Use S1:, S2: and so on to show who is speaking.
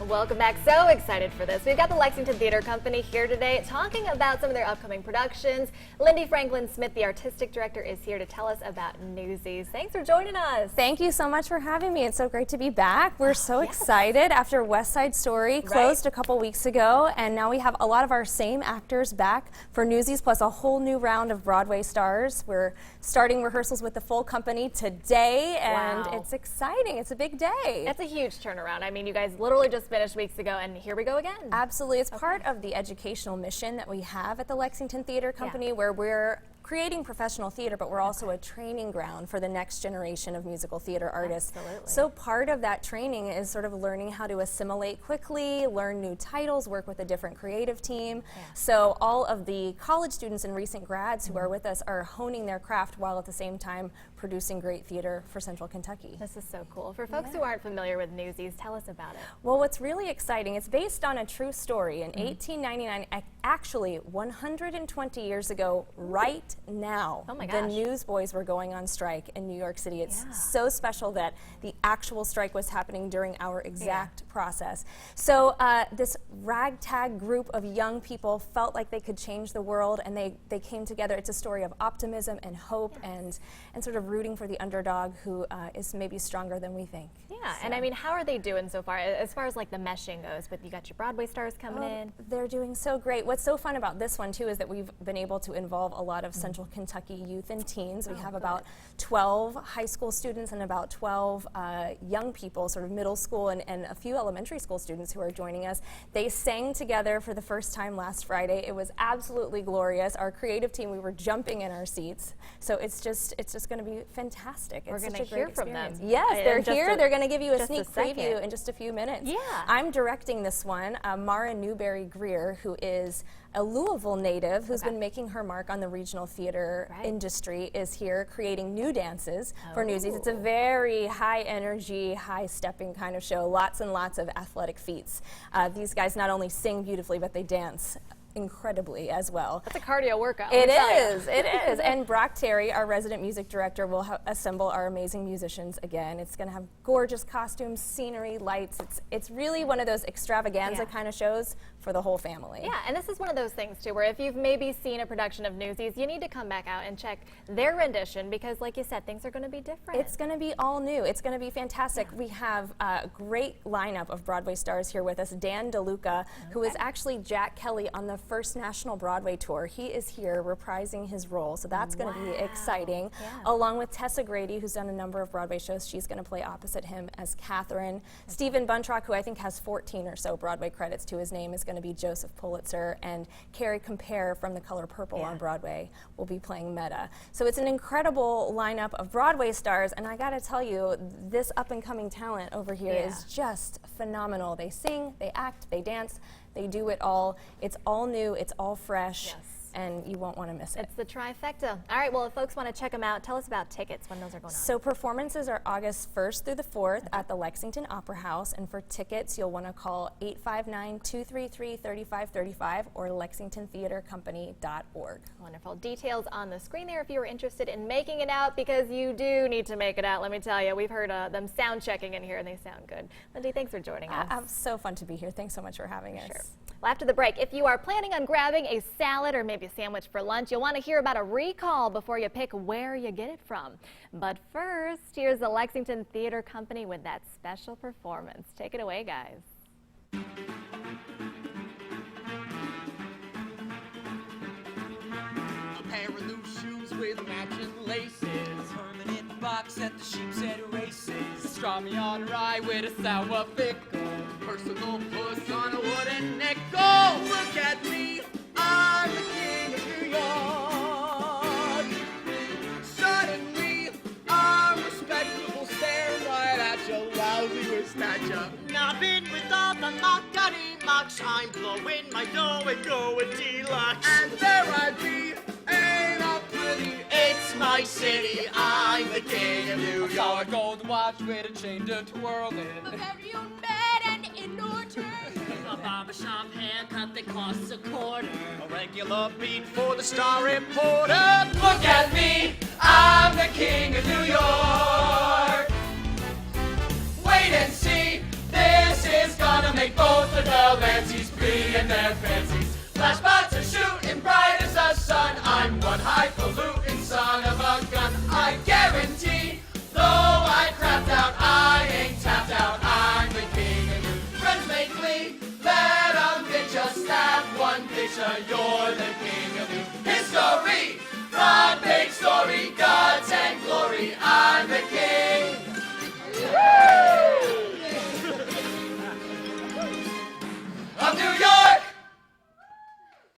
S1: Welcome back. So excited for this. We've got the Lexington Theatre Company here today talking about some of their upcoming productions. Lyndy Franklin Smith, the artistic director, is here to tell us about Newsies. Thanks for joining us.
S2: Thank you so much for having me. It's so great to be back. We're so excited after West Side Story closed a couple weeks ago, and now we have a lot of our same actors back for Newsies, plus a whole new round of Broadway stars. We're starting rehearsals with the full company today, and it's exciting. It's a big day.
S1: It's a huge turnaround. I mean, you guys literally just finished weeks ago, and here we go again.
S2: Absolutely. It's part of the educational mission that we have at the Lexington Theatre Company, where we're creating professional theater, but we're also a training ground for the next generation of musical theater artists.
S1: Absolutely.
S2: So part of that training is sort of learning how to assimilate quickly, learn new titles, work with a different creative team. So all of the college students and recent grads who are with us are honing their craft while at the same time producing great theater for Central Kentucky.
S1: This is so cool. For folks who aren't familiar with Newsies, tell us about it.
S2: Well, what's really exciting, it's based on a true story. In 1899, actually 120 years ago, right now, the newsboys were going on strike in New York City. It's so special that the actual strike was happening during our exact process. So this ragtag group of young people felt like they could change the world, and they came together. It's a story of optimism and hope and sort of rooting for the underdog who is maybe stronger than we think.
S1: Yeah, and I mean, how are they doing so far, as far as like the meshing goes? But you got your Broadway stars coming in.
S2: They're doing so great. What's so fun about this one too is that we've been able to involve a lot of Central Kentucky youth and teens. We have about 12 high school students and about 12 young people, sort of middle school and a few elementary school students who are joining us. They sang together for the first time last Friday. It was absolutely glorious. Our creative team, we were jumping in our seats. So it's just going to be fantastic.
S1: We're going to hear from them.
S2: Yes, they're here. They're going to give you a sneak preview in just a few minutes.
S1: Yeah.
S2: I'm directing this one. Mara Newberry-Greer, who is a Louisville native who's been making her mark on the regional theater industry, is here creating new dances for Newsies. It's a very high energy, high stepping kind of show. Lots and lots of athletic feats. These guys not only sing beautifully, but they dance incredibly as well.
S1: That's a cardio workout.
S2: It is. And Brock Terry, our resident music director, will assemble our amazing musicians again. It's going to have gorgeous costumes, scenery, lights. It's really one of those extravaganza kind of shows for the whole family.
S1: Yeah, and this is one of those things too, where if you've maybe seen a production of Newsies, you need to come back out and check their rendition, because like you said, things are going to be different.
S2: It's going to be all new. It's going to be fantastic. We have a great lineup of Broadway stars here with us. Dan DeLuca, who is actually Jack Kelly on the first national Broadway tour. He is here reprising his role, so that's going to be exciting. Along with Tessa Grady, who's done a number of Broadway shows. She's going to play opposite him as Catherine. Stephen Buntrock, who I think has 14 or so Broadway credits to his name, is going to be Joseph Pulitzer, and Carrie Compare from The Color Purple on Broadway will be playing Meta. So it's an incredible lineup of Broadway stars, and I got to tell you, this up-and-coming talent over here is just phenomenal. They sing, they act, they dance, they do it all. It's all new, it's all fresh, and you won't want to miss it.
S1: It's the trifecta. All right, well, if folks want to check them out, tell us about tickets, when those are going on.
S2: So performances are August 1st through the 4th at the Lexington Opera House, and for tickets, you'll want to call 859-233-3535 or lexingtontheatrecompany.org.
S1: Wonderful. Details on the screen there if you are interested in making it out, because you do need to make it out, let me tell you. We've heard them sound checking in here, and they sound good. Lyndy, thanks for joining us.
S2: It's so fun to be here. Thanks so much for having us.
S1: Sure. Well, after the break, if you are planning on grabbing a salad or maybe a sandwich for lunch, you'll want to hear about a recall before you pick where you get it from. But first, here's the Lexington Theatre Company with that special performance. Take it away, guys.
S3: A pair of new shoes with matching laces, permanent box at the Sheep's Head races, strawberry on rye with a sour pickle, personal puss on a wooden nickel. Look at me, I'm the king of New York. Suddenly, I'm respectable, staring right at your lousy with stature.
S4: Nothing with all the muckety-mucks, I'm blowing my dough and going deluxe.
S3: And there I be, ain't I pretty?
S4: It's my city, I'm the king of New
S3: I saw a
S4: York.
S3: gold watch with a chain to twirl it.
S4: A very old bed and indoor turn. A barbershop haircut that costs a quarter.
S3: A regular beat for the Star Reporter. Look at me, I'm the king of New York. Wait and see, this is gonna make both of the Lanceys free in their fancies. Flashbots are shooting bright as the sun. I'm one highfalutin son of a gun. I guarantee, though I crapped out, I ain't tapped out. I'm the king and you friends make glee. Let 'em bitch, stab one bitch, you're the